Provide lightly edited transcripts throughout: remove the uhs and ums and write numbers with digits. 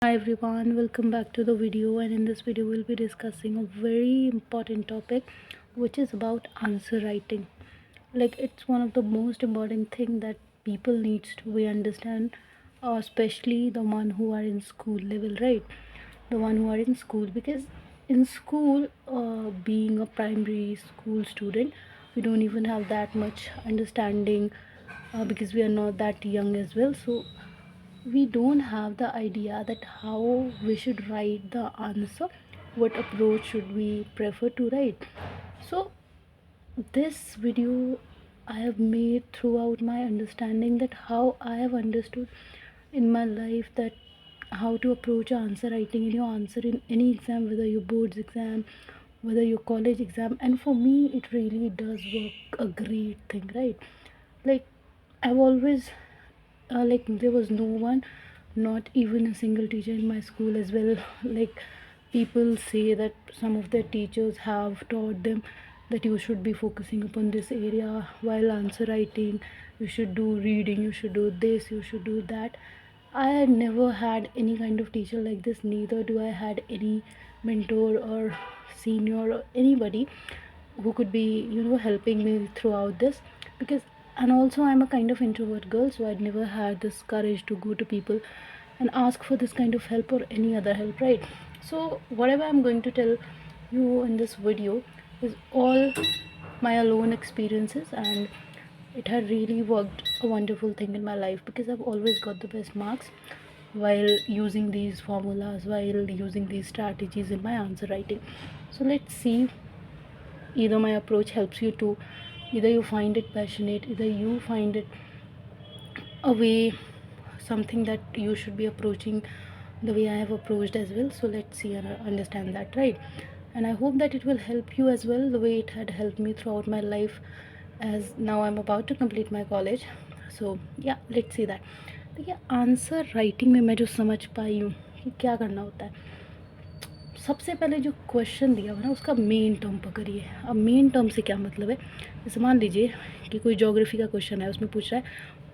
Hi everyone, welcome back to the video. And in this video we'll be discussing a very important topic, which is about answer writing. Like, it's one of the most important thing that people needs to be understand, especially the one who are in school level, right? The one who are in school, because in school, being a primary school student, we don't even have that much understanding, because we are not that young as well. So we don't have the idea that how we should write the answer, what approach should we prefer to write. So this video I have made throughout my understanding that how I have understood in my life that how to approach answer writing in your answer in any exam, whether your boards exam, whether your college exam. And for me it really does work a great thing, right? Like, I've always like, there was no one, not even a single teacher in my school as well. Like, people say that some of their teachers have taught them that you should be focusing upon this area while answer writing, you should do reading, you should do this, you should do that. I had never had any kind of teacher like this, neither do I had any mentor or senior or anybody who could be, helping me throughout this. Because, and also I'm a kind of introvert girl, so I'd never had this courage to go to people and ask for this kind of help or any other help, right? So whatever I'm going to tell you in this video is all my alone experiences, and it had really worked a wonderful thing in my life, because I've always got the best marks while using these formulas, while using these strategies in my answer writing. So let's see, either my approach helps you to, either you find it passionate, either you find it a way, something that you should be approaching the way I have approached as well. So let's see and understand that, right? And I hope that it will help you as well, the way it had helped me throughout my life, as now I'm about to complete my college. So yeah, let's see that. देखिए, answer writing में मैं जो समझ पाई हूँ कि क्या करना होता है, सबसे पहले जो क्वेश्चन दिया हुआ ना उसका मेन टर्म पकड़िए। अब मेन टर्म से क्या मतलब है, जैसे मान लीजिए कि कोई ज्योग्राफी का क्वेश्चन है, उसमें पूछ रहा है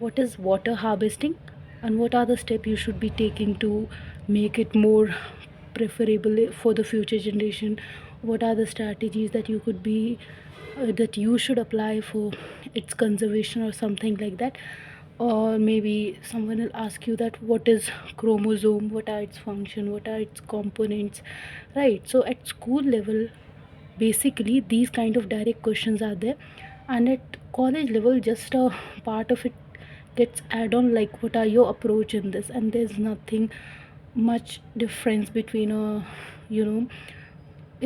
what is water harvesting and what are the step you should be taking to make it more preferable for the future generation, what are the strategies that you could be that you should apply for its conservation or something like that. Or maybe someone will ask you that what is chromosome, what are its function, what are its components, right? So at school level, basically these kind of direct questions are there, and at college level just a part of it gets add on, like what are your approach in this. And there's nothing much difference between a,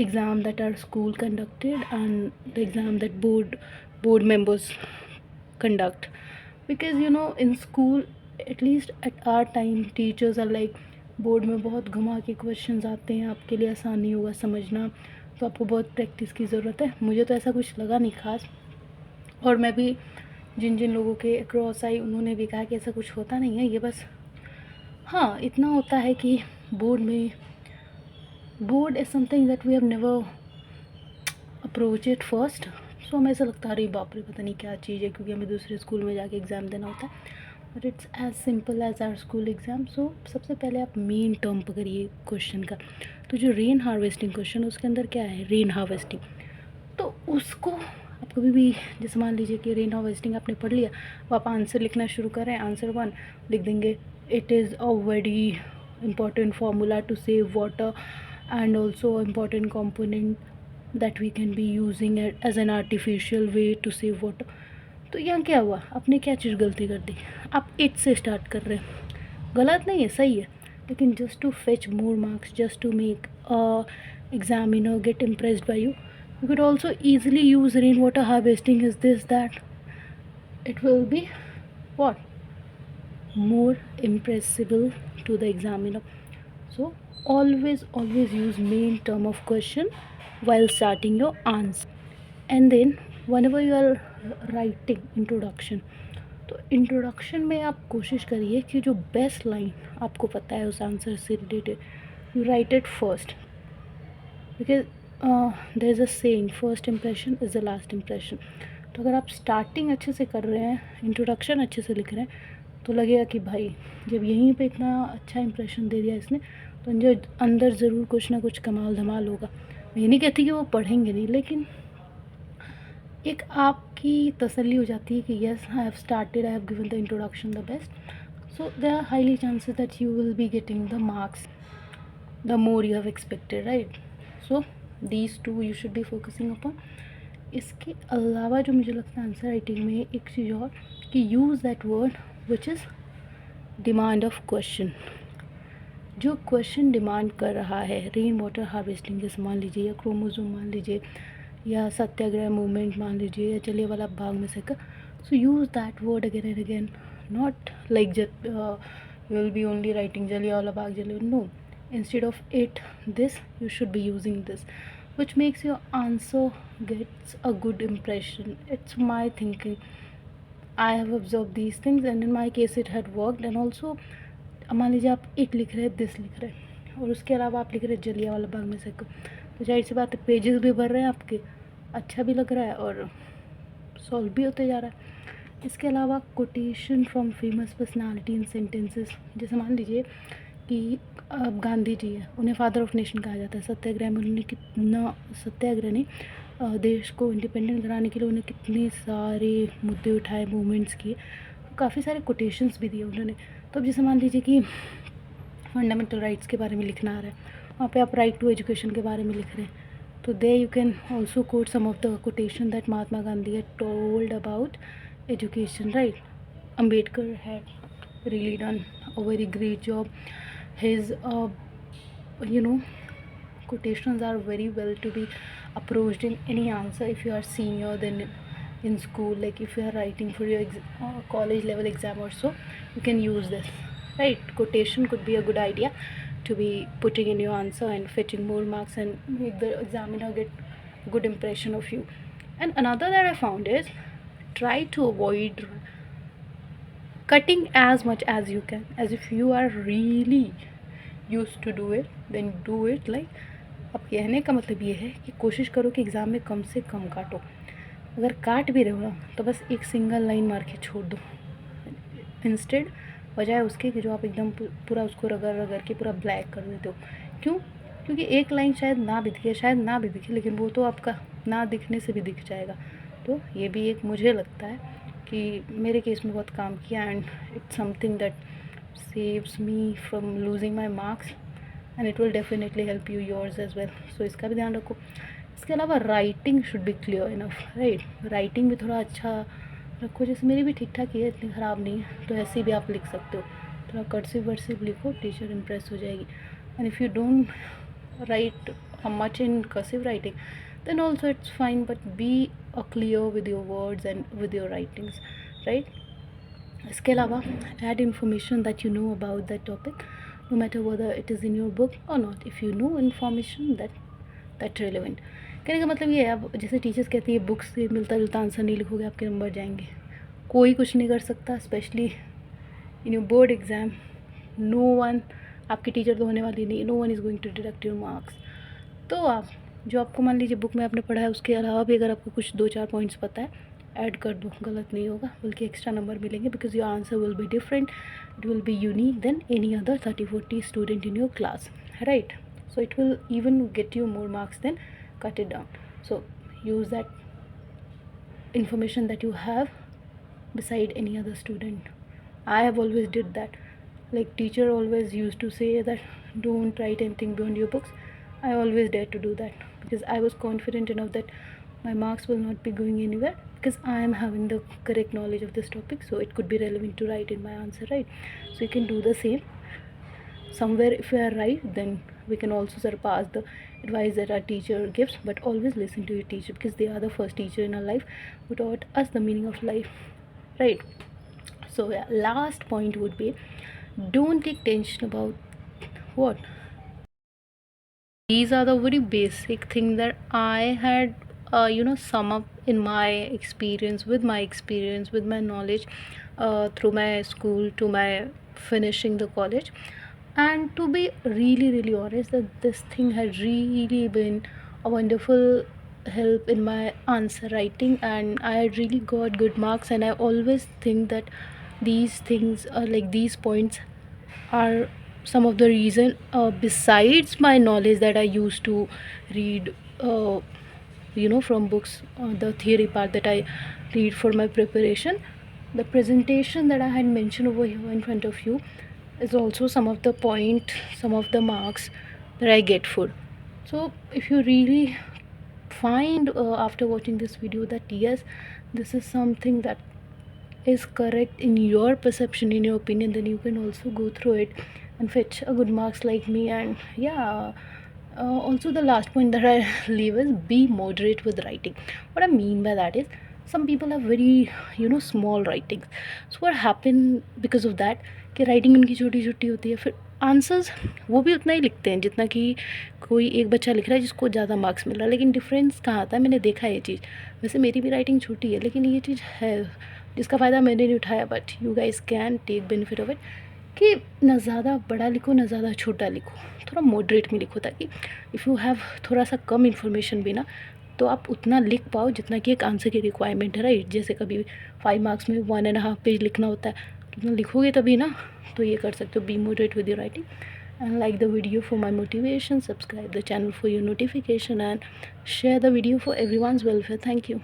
exam that our school conducted and the exam that board members conduct. Because in school, at least at our time, teachers are like, board में बहुत घुमा के questions आते हैं, आपके लिए आसान नहीं होगा समझना, तो आपको बहुत प्रैक्टिस की ज़रूरत है। मुझे तो ऐसा कुछ लगा नहीं खास, और मैं भी जिन जिन लोगों के क्रॉस आई उन्होंने भी कहा कि ऐसा कुछ होता नहीं है, ये बस हाँ इतना होता है कि board is something that we have never approach it first. So हमें ऐसा लगता है अरे बाप रे पता नहीं क्या चीज़ है, क्योंकि हमें दूसरे स्कूल में जाके एग्ज़ाम देना होता है, but it's as simple as our school exam. So सबसे पहले आप मेन टर्म पकड़िए क्वेश्चन का। तो जो रेन हार्वेस्टिंग क्वेश्चन है उसके अंदर क्या है, रेन हार्वेस्टिंग। तो उसको आप कभी भी, जैसे मान लीजिए कि रेन हार्वेस्टिंग आपने पढ़ लिया, अब आप आंसर लिखना शुरू करें, आंसर 1 लिख देंगे, it is a very important formula to save water and also important component that we can be using it as an artificial way to save water। तो यहाँ क्या हुआ, आपने क्या चीज़ गलती कर दी, आप इट से स्टार्ट कर रहे हैं। गलत नहीं है, सही है, लेकिन just to fetch more marks, just to make examiner get impressed by you, you could also easily use rainwater harvesting is this that it will be what, more impressible to the examiner. So always use main term of question while starting your answer. And then whenever you are writing introduction, तो introduction में आप कोशिश करिए कि जो best line आपको पता है उस आंसर से related, you write it first. Because there is a saying, first impression is the last impression. तो अगर आप स्टार्टिंग अच्छे से कर रहे हैं, इंट्रोडक्शन अच्छे से लिख रहे हैं, तो लगेगा कि भाई जब यहीं पे इतना अच्छा इंप्रेशन दे दिया इसने, तो जो अंदर ज़रूर कुछ ना कुछ कमाल धमाल होगा। मैं ये नहीं कहती कि वो पढ़ेंगे नहीं, लेकिन एक आपकी तसल्ली हो जाती है कि yes I have started, I have given the introduction the best, so there are highly chances that you will be getting the marks the more you have expected, right? So these two you should be focusing upon. इसके अलावा जो मुझे लगता है answer writing में एक चीज़ और, कि use that word which is demand of question. जो क्वेश्चन डिमांड कर रहा है, रेन वाटर हार्वेस्टिंग जैसे मान लीजिए, या क्रोमोसोम मान लीजिए, या सत्याग्रह मूवमेंट मान लीजिए, या जलियांवाला बाग में से, so use that word again and again, not like you will be only writing Jallianwala Bagh, no, instead of it this you should be using this, which makes your answer gets a good impression. It's my thinking, I have observed these things and in my case it had worked. And also मान लीजिए आप it लिख रहे हैं, this लिख रहे हैं, और उसके अलावा आप लिख रहे हैं जलियांवाला बाग में से, तो जाहिर सी बात है पेजेस भी भर रहे हैं आपके, अच्छा भी लग रहा है और सॉल्व भी होते जा रहा है। इसके अलावा quotation from famous personality in sentences, जैसे मान लीजिए कि अब गांधी जी है, उन्हें फादर ऑफ नेशन कहा जाता है। सत्याग्रह में उन्होंने कितना, सत्याग्रह नहीं, देश को इंडिपेंडेंट कराने के लिए उन्हें कितने सारे मुद्दे उठाए, मूवमेंट्स किए, काफ़ी सारे कोटेशंस भी दिए उन्होंने। तो अब जैसे मान लीजिए कि फंडामेंटल राइट्स के बारे में लिखना आ रहा है, वहाँ पे आप राइट टू एजुकेशन के बारे में लिख रहे हैं, तो they you can also quote some of the quotation that Mahatma Gandhi had told about education, right? Ambedkar had really done a very great job. His you know quotations are very well to be approached in any answer if you are senior than in school, like if you are writing for your college level exam or so, you can use this, right? Quotation could be a good idea to be putting in your answer and fetching more marks and make the examiner get good impression of you. And another that I found is, try to avoid cutting as much as you can, as if you are really used to do it, then do it like, अब कहने का मतलब ये है कि कोशिश करो कि एग्ज़ाम में कम से कम काटो, अगर काट भी रहे हो ना तो बस एक सिंगल लाइन मार के छोड़ दो, इंस्टेड बजाय उसके कि जो आप एकदम पूरा उसको रगड़ रगड़ के पूरा ब्लैक कर देते हो। क्यों? क्योंकि एक लाइन शायद ना भी दिखे, शायद ना भी दिखे, लेकिन वो तो आपका ना दिखने से भी दिख जाएगा। तो ये भी एक मुझे लगता है कि मेरे केस में बहुत काम किया, and it's something that saves me from losing my marks, and it will definitely help you yours as well. So इसका भी ध्यान रखो। इसके अलावा writing should be clear enough, right? Writing भी थोड़ा अच्छा रखो, जैसे मेरी भी ठीक ठाक ही है, इतनी ख़राब नहीं है, तो ऐसे भी आप लिख सकते हो, थोड़ा कर्सिव वर्सिव लिखो, टीचर इम्प्रेस हो जाएगी। And if you don't write much in cursive writing, then also it's fine, but be clear with your words and with your writings, right? इसके अलावा add information that you know about that topic, no matter whether it is in your book or not. If you know information that relevant, कहने का मतलब ये है, अब जैसे teachers कहती है बुक्स से मिलता जुलता आंसर नहीं लिखोगे आपके नंबर जाएंगे, कोई कुछ नहीं कर सकता, specially in your board exam. No one, आपकी टीचर तो होने वाली नहीं, no one is going to deduct your marks. तो आप जो आपको मान लीजिए बुक में आपने पढ़ा है, उसके अलावा भी अगर आपको कुछ 2-4 पॉइंट्स पता है, ऐड कर दो, गलत नहीं होगा, बल्कि एक्स्ट्रा नंबर मिलेंगे, because your answer will be different, it will be unique than any other 30-40 student in your class, right? So it will even get you more marks than cut it down. So use that information that you have beside any other student. I have always did that. Like teacher always used to say that don't write anything beyond your books. I always dared to do that because I was confident enough that my marks will not be going anywhere because I am having the correct knowledge of this topic, so it could be relevant to write in my answer, right? So you can do the same. Somewhere if we are right, then we can also surpass the advice that our teacher gives, but always listen to your teacher because they are the first teacher in our life who taught us the meaning of life, right? So yeah, last point would be don't take tension about what. These are the very basic things that I had sum up in my experience, with my knowledge, through my school to my finishing the college. And to be really honest, that this thing had really been a wonderful help in my answer writing, and I had really got good marks. And I always think that these things like these points are some of the reason, besides my knowledge that I used to read from books, the theory part that I read for my preparation. The presentation that I had mentioned over here in front of you is also some of the point, some of the marks that I get for. So if you really find after watching this video that yes, this is something that is correct in your perception, in your opinion, then you can also go through it and fetch a good marks like me. And yeah, also the last point that I leave is be moderate with writing. What I mean by that is some people have very small writings. So what happen because of that कि writing उनकी छोटी छोटी होती है, फिर answers वो भी उतना ही लिखते हैं जितना कि कोई एक बच्चा लिख रहा है जिसको ज़्यादा मार्क्स मिल रहा है। लेकिन डिफरेंस कहाँ आता है, मैंने देखा है ये चीज़। वैसे मेरी भी राइटिंग छोटी है, लेकिन ये चीज़ है जिसका फ़ायदा मैंने नहीं उठाया, but you guys can take benefit of it कि ना ज़्यादा बड़ा लिखो ना ज़्यादा छोटा लिखो, थोड़ा मॉडरेट में लिखो, ताकि इफ़ यू हैव थोड़ा सा कम इन्फॉर्मेशन भी ना, तो आप उतना लिख पाओ जितना कि एक आंसर की रिक्वायरमेंट है, राइट। जैसे कभी 5 मार्क्स में 1.5 पेज लिखना होता है, तो उतना लिखोगे तभी ना, तो ये कर सकते हो। B moderate with your writing and like the video for my motivation, subscribe the channel for your notification, and share the video for everyone's welfare. Thank you.